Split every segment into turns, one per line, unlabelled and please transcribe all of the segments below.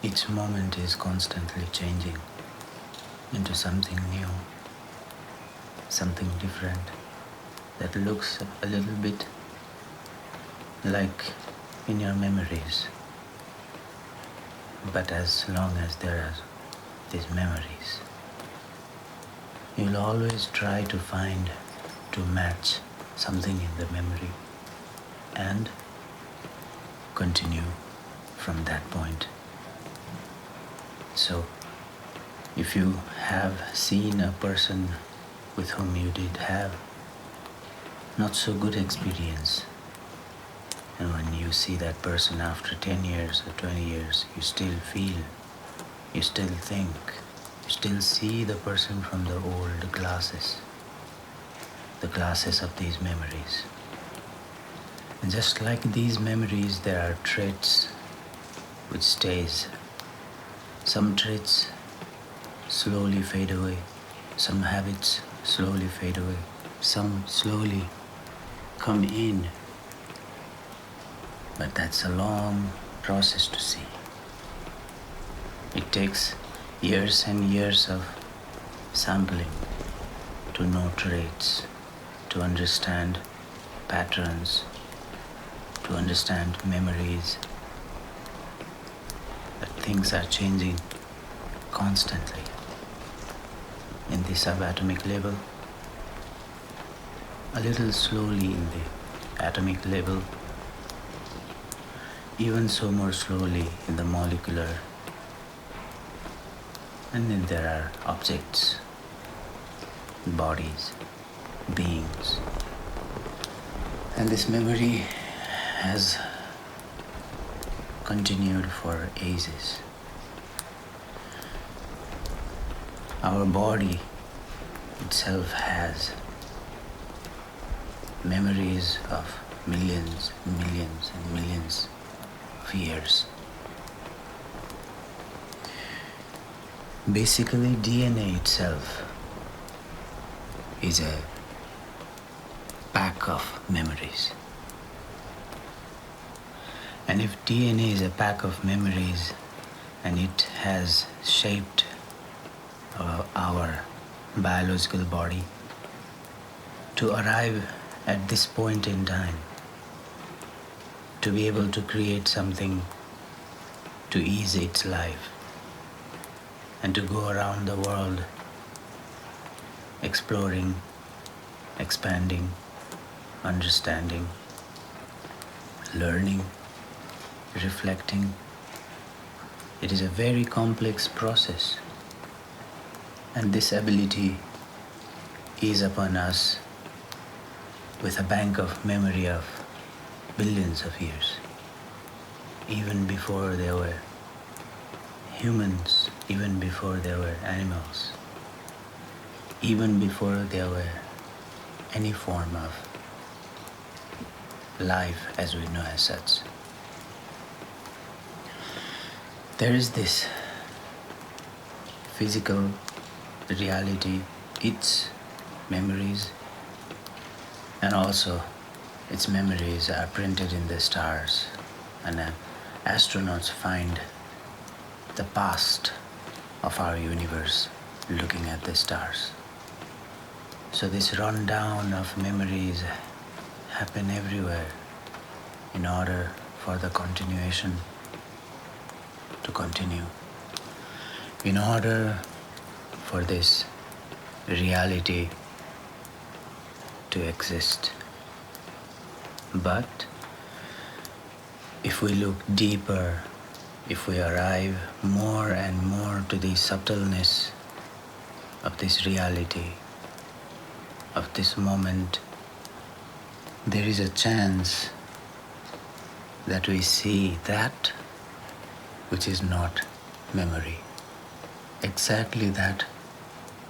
Each moment is constantly changing into something new, something different that looks a little bit like in your memories. But as long as there are these memories, you'll always try to find, to match something in the memory and continue from that point. So, if you have seen a person with whom you did have not so good experience, and when you see that person after 10 years or 20 years, you still feel, you still think, you still see the person from the old glasses, the glasses of these memories. And just like these memories, there are traits which stays. Some traits slowly fade away, some habits slowly fade away, some slowly come in. But that's a long process to see. It takes years and years of sampling to know traits, to understand patterns, to understand memories, that things are changing constantly in the subatomic level, a little slowly in the atomic level, even so more slowly in the molecular, and then there are objects, bodies, beings. And this memory has continued for ages. Our body itself has memories of millions and millions and millions of years. Basically, DNA itself is a pack of memories. And if DNA is a pack of memories and it has shaped our biological body to arrive at this point in time, to be able to create something to ease its life and to go around the world exploring, expanding, understanding, learning, reflecting. It is a very complex process, and this ability is upon us with a bank of memory of billions of years, even before there were humans, even before there were animals, even before there were any form of life as we know as such. There is this physical reality, its memories, and also its memories are printed in the stars, and astronauts find the past of our universe looking at the stars. So this rundown of memories happen everywhere in order for the continuation to continue, in order for this reality to exist. But if we look deeper, if we arrive more and more to the subtleness of this reality, of this moment, there is a chance that we see that which is not memory, exactly that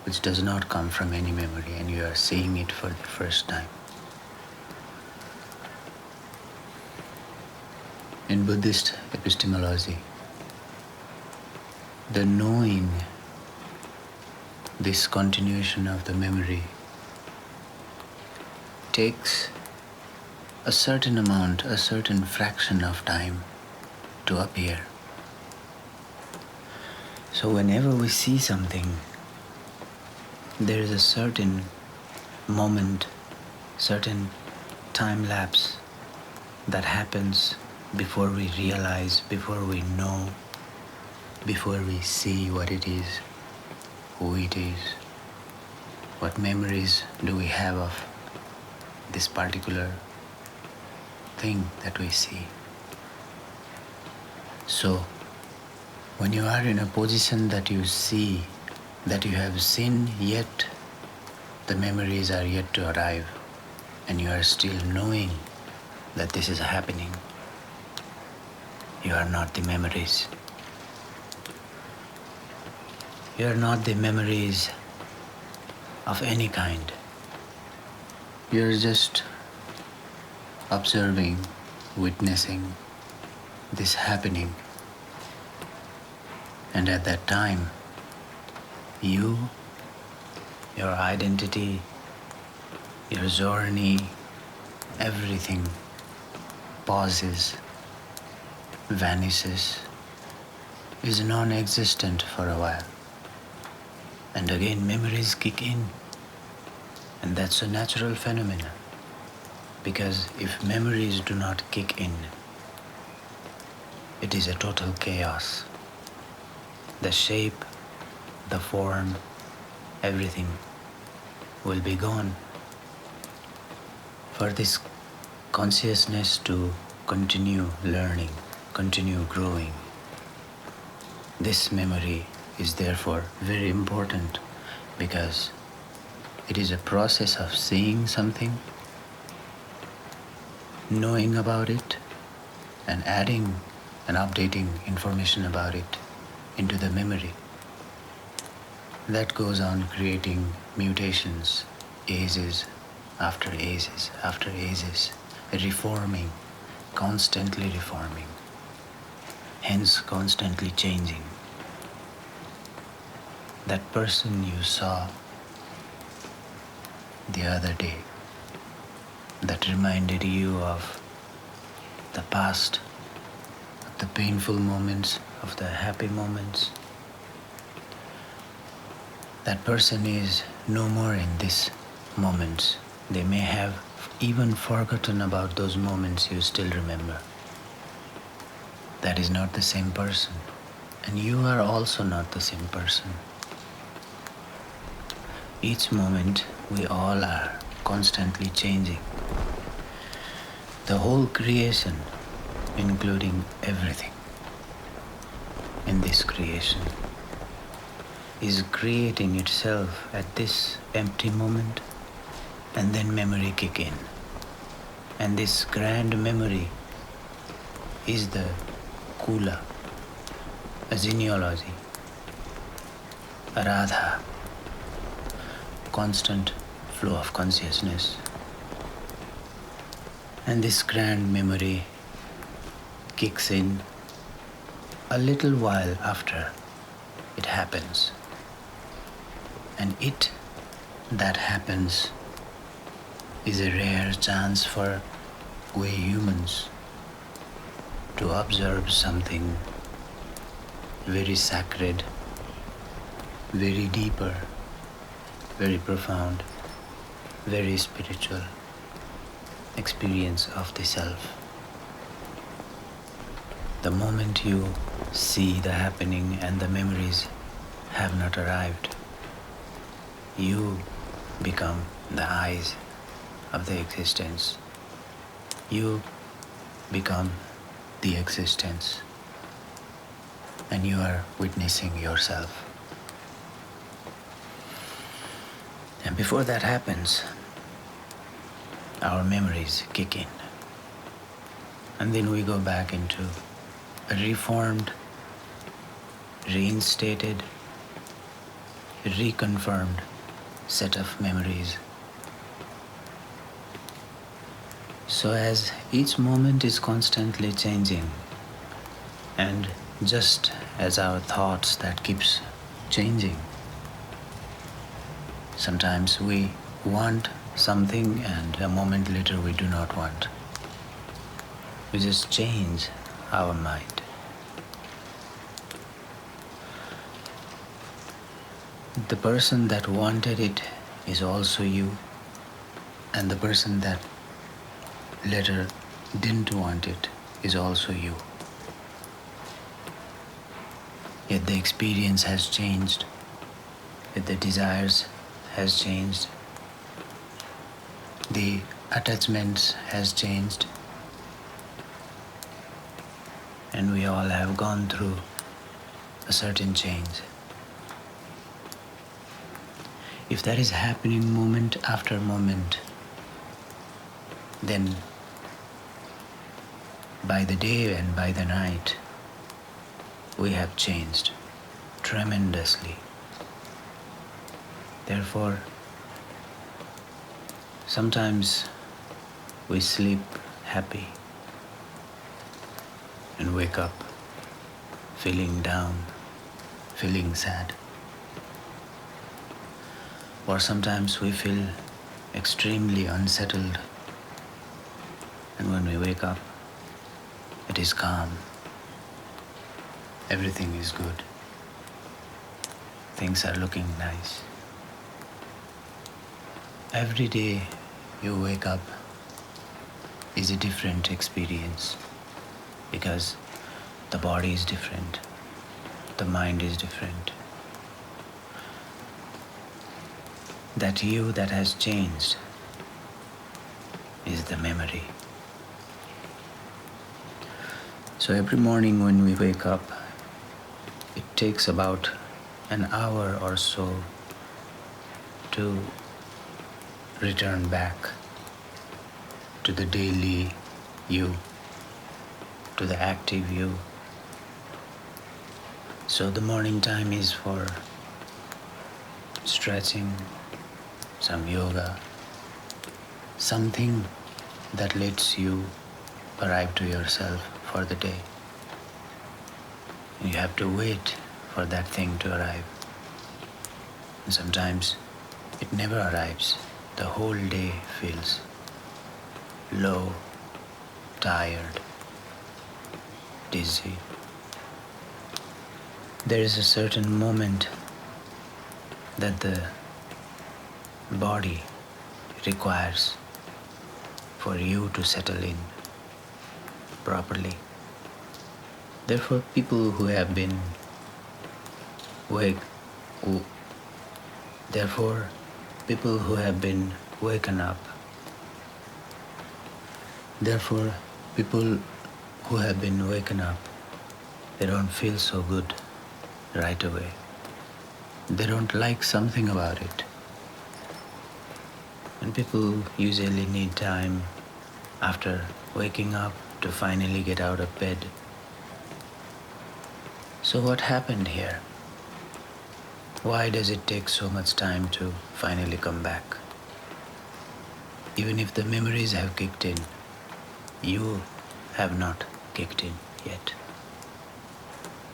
which does not come from any memory, and you are seeing it for the first time. In Buddhist epistemology, the knowing, this continuation of the memory, takes a certain amount, a certain fraction of time to appear. So whenever we see something, there is a certain moment, certain time lapse that happens before we realize, before we know, before we see what it is, who it is, what memories do we have of this particular thing that we see. So, when you are in a position that you see, that you have seen, yet the memories are yet to arrive, and you are still knowing that this is happening, you are not the memories. You are not the memories of any kind. You are just observing, witnessing this happening. And at that time, you, your identity, your journey, everything pauses, vanishes, is non-existent for a while. And again memories kick in. And that's a natural phenomenon. Because if memories do not kick in, it is a total chaos. The shape, the form, everything will be gone. For this consciousness to continue learning, continue growing, this memory is therefore very important, because it is a process of seeing something, knowing about it, and adding and updating information about it into the memory. That goes on creating mutations, ages after ages after ages, reforming, constantly reforming, hence constantly changing. That person you saw the other day, that reminded you of the past, of the painful moments, of the happy moments. That person is no more in this moments. They may have even forgotten about those moments you still remember. That is not the same person. And you are also not the same person. Each moment we all are constantly changing. The whole creation, including everything in this creation, is creating itself at this empty moment, and then memory kick in. And this grand memory is the Kula, a genealogy, a Radha, constant flow of consciousness. And this grand memory kicks in a little while after it happens. And it that happens is a rare chance for we humans to observe something very sacred, very deeper, very profound, very spiritual experience of the self. The moment you see the happening and the memories have not arrived, you become the eyes of the existence. You become the existence, and you are witnessing yourself. And before that happens, our memories kick in. And then we go back into a reformed, reinstated, reconfirmed set of memories. So as each moment is constantly changing, and just as our thoughts that keeps changing, sometimes we want something and a moment later we do not want. We just change our mind. The person that wanted it is also you, and the person that later didn't want it is also you. Yet the experience has changed, yet the desires has changed, the attachments has changed, and we all have gone through a certain change. If that is happening moment after moment, then by the day and by the night, we have changed tremendously. Therefore, sometimes we sleep happy and wake up feeling down, feeling sad. Or sometimes we feel extremely unsettled, and when we wake up, it is calm. Everything is good. Things are looking nice. Every day you wake up is a different experience, because the body is different, the mind is different. That you that has changed is the memory. So every morning when we wake up, it takes about an hour or so to return back to the daily you, to the active you. So the morning time is for stretching, some yoga, something that lets you arrive to yourself for the day. You have to wait for that thing to arrive. And sometimes it never arrives. The whole day feels low, tired, dizzy. There is a certain moment that the body requires for you to settle in properly. Therefore, people who have been waken up. Therefore, people who have been waken up, they don't feel so good right away. They don't like something about it. And people usually need time after waking up to finally get out of bed. So what happened here? Why does it take so much time to finally come back? Even if the memories have kicked in, you have not kicked in yet.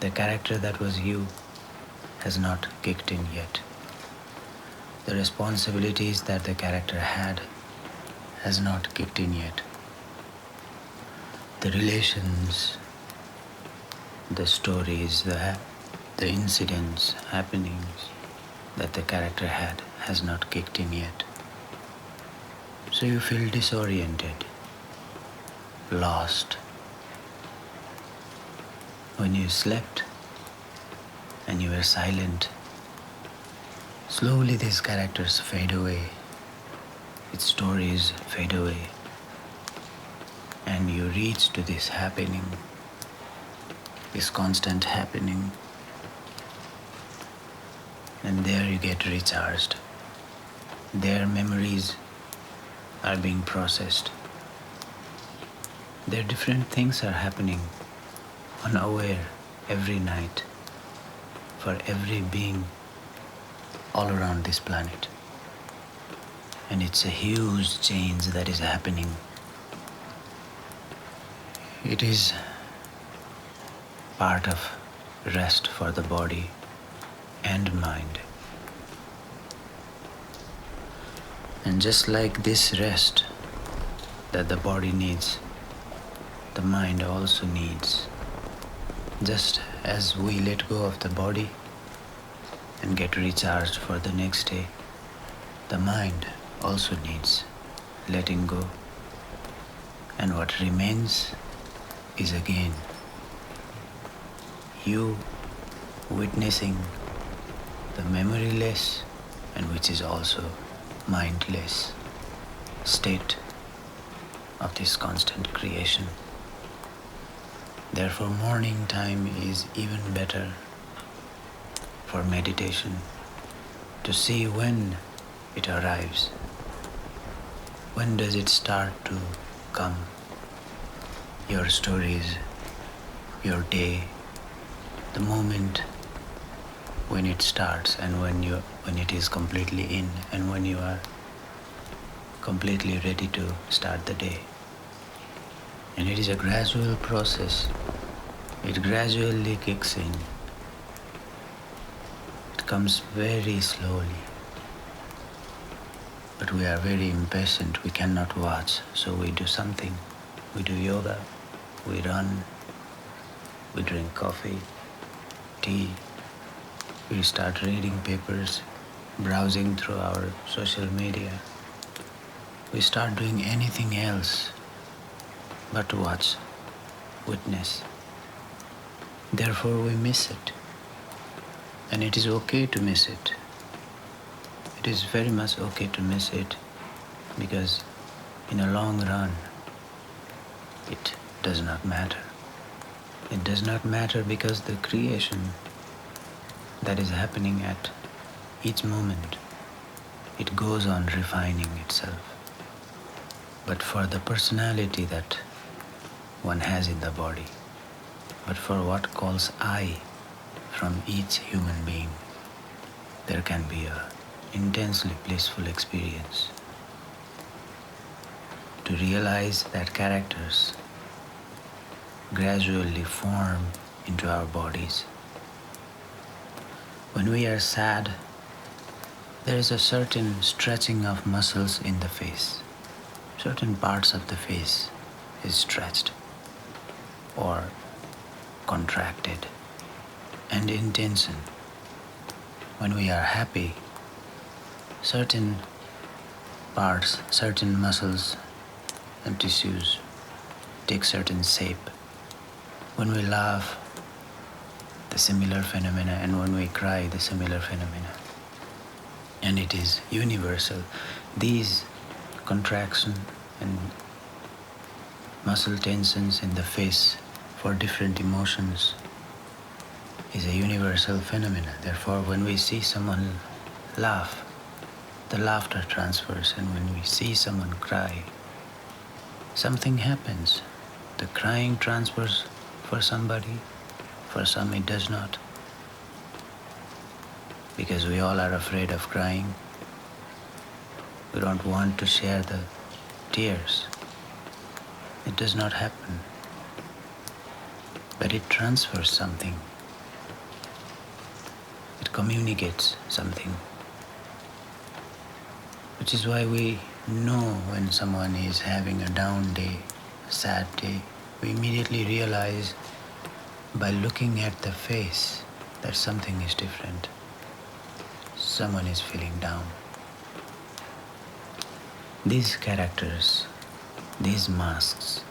The character that was you has not kicked in yet. The responsibilities that the character had has not kicked in yet. The relations, the stories, the incidents, happenings that the character had has not kicked in yet. So you feel disoriented, lost. When you slept and you were silent, slowly these characters fade away, its stories fade away, and you reach to this happening, this constant happening, and there you get recharged. Their memories are being processed. Their different things are happening unaware every night for every being all around this planet. And it's a huge change that is happening. It is part of rest for the body and mind. And just like this rest that the body needs, the mind also needs. Just as we let go of the body, and get recharged for the next day, the mind also needs letting go. And what remains is again you witnessing the memoryless and which is also mindless state of this constant creation. Therefore, morning time is even better for meditation, to see when it arrives. When does it start to come? Your stories, your day, the moment when it starts and when it is completely in and when you are completely ready to start the day. And it is a gradual process. It gradually kicks in. It comes very slowly. But we are very impatient. We cannot watch. So we do something. We do yoga. We run. We drink coffee, tea. We start reading papers, browsing through our social media. We start doing anything else but watch, witness. Therefore we miss it. And it is okay to miss it. It is very much okay to miss it, because in a long run, it does not matter. It does not matter because the creation that is happening at each moment, it goes on refining itself. But for the personality that one has in the body, but for what calls I from each human being, there can be a intensely blissful experience. To realize that characters gradually form into our bodies. When we are sad, there is a certain stretching of muscles in the face. Certain parts of the face is stretched or contracted and in tension. When we are happy, certain parts, certain muscles and tissues take certain shape. When we laugh, the similar phenomena, and when we cry, the similar phenomena. And it is universal. These contraction and muscle tensions in the face for different emotions is a universal phenomena. Therefore, when we see someone laugh, the laughter transfers, and when we see someone cry, something happens. The crying transfers for somebody, for some it does not. Because we all are afraid of crying. We don't want to share the tears. It does not happen. But it transfers something. It communicates something. Which is why we know when someone is having a down day, a sad day. We immediately realize by looking at the face that something is different. Someone is feeling down. These characters, these masks,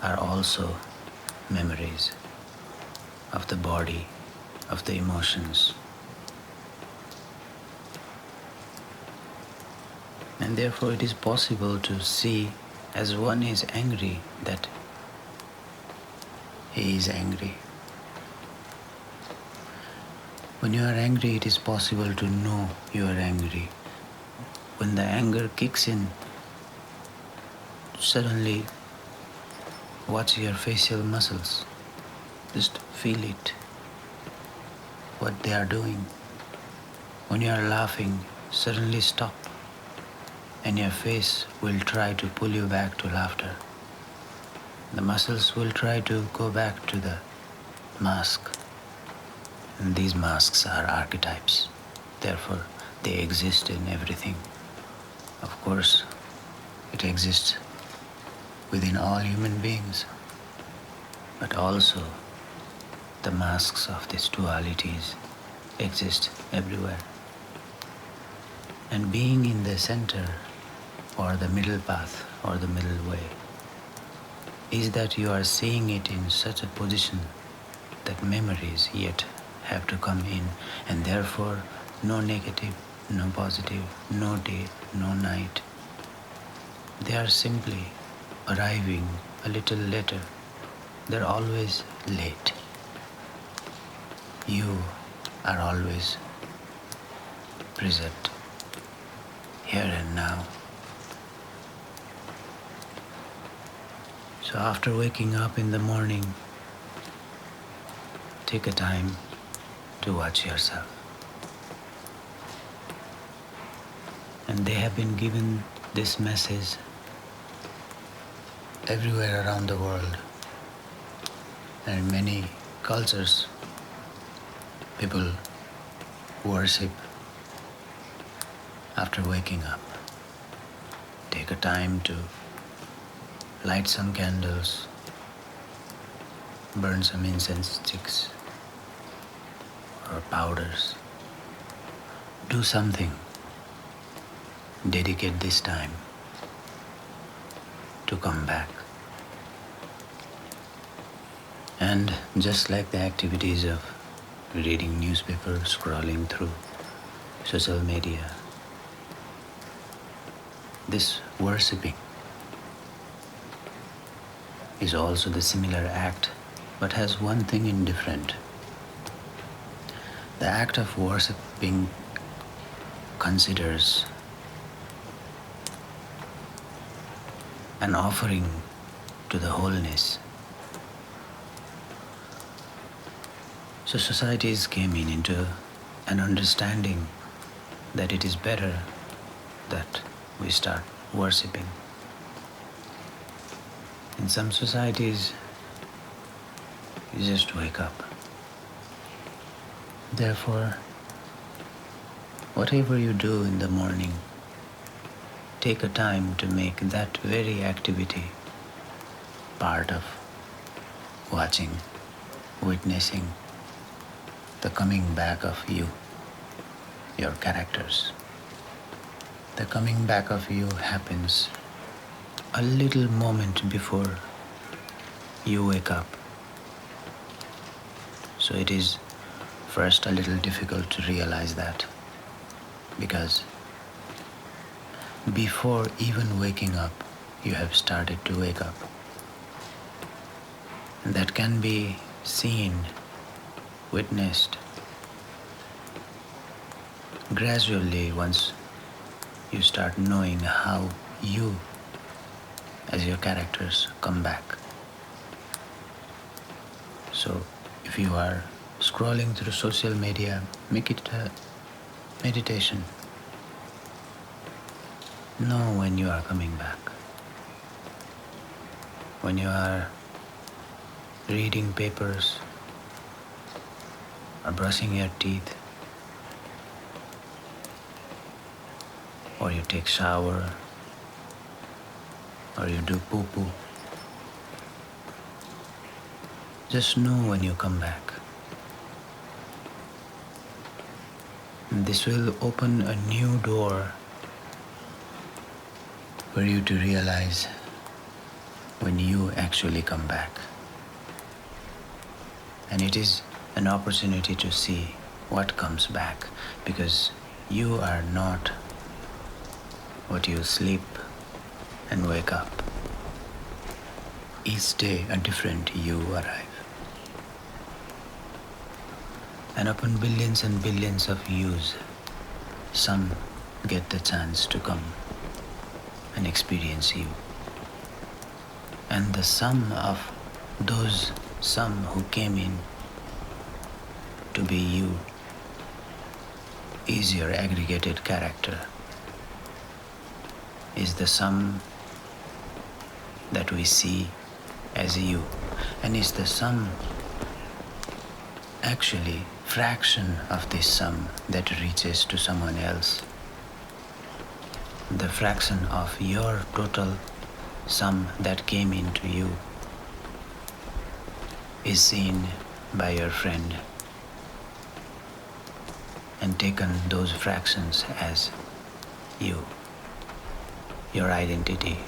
are also memories of the body, of the emotions. And therefore it is possible to see, as one is angry, that he is angry. When you are angry, it is possible to know you are angry. When the anger kicks in, suddenly watch your facial muscles. Just feel it, what they are doing. When you are laughing, suddenly stop, and your face will try to pull you back to laughter. The muscles will try to go back to the mask. And these masks are archetypes. Therefore, they exist in everything. Of course, it exists within all human beings. But also, the masks of these dualities exist everywhere. And being in the center or the middle path or the middle way is that you are seeing it in such a position that memories yet have to come in, and therefore no negative, no positive, no day, no night. They are simply arriving a little later. They're always late. You are always present, here and now. So after waking up in the morning, take a time to watch yourself. And they have been given this message everywhere around the world. And in many cultures, people worship after waking up. Take a time to light some candles, burn some incense sticks or powders. Do something. Dedicate this time to come back. And just like the activities of reading newspaper, scrolling through social media, this worshipping is also the similar act, but has one thing in different. The act of worshipping considers an offering to the wholeness. So societies came into an understanding that it is better that we start worshipping. In some societies, you just wake up. Therefore, whatever you do in the morning, take a time to make that very activity part of watching, witnessing the coming back of you, your characters. The coming back of you happens a little moment before you wake up. So it is first a little difficult to realize that, because before even waking up, you have started to wake up. And that can be seen, witnessed gradually once you start knowing how you as your characters come back. So if you are scrolling through social media, make it a meditation. Know when you are coming back. When you are reading papers or brushing your teeth, or you take shower, or you do poo-poo, just know when you come back. And this will open a new door for you to realize when you actually come back. And it is an opportunity to see what comes back, because you are not what you sleep and wake up. Each day a different you arrive. And upon billions and billions of yous, some get the chance to come and experience you. And the sum of those some who came in to be you is your aggregated character, is the sum that we see as you, and is the sum actually fraction of this sum that reaches to someone else. The fraction of your total sum that came into you is seen by your friend and taken those fractions as you, your identity,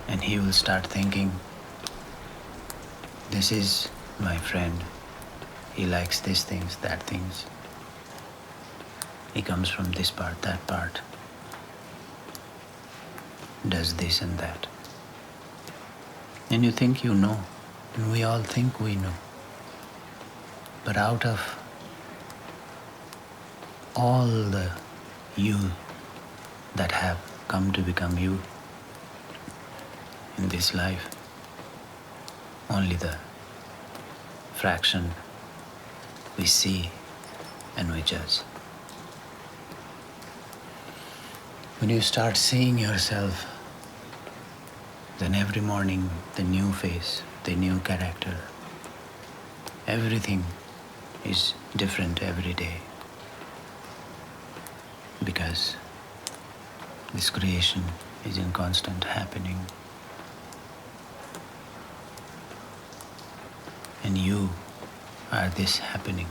and he will start thinking, this is my friend, he likes these things, that things, he comes from this part, that part, does this and that. And you think you know, and we all think we know. But out of all the you that have come to become you in this life, only the fraction we see and we judge. When you start seeing yourself, then every morning the new face, the new character, everything is different every day, because this creation is in constant happening, and you are this happening.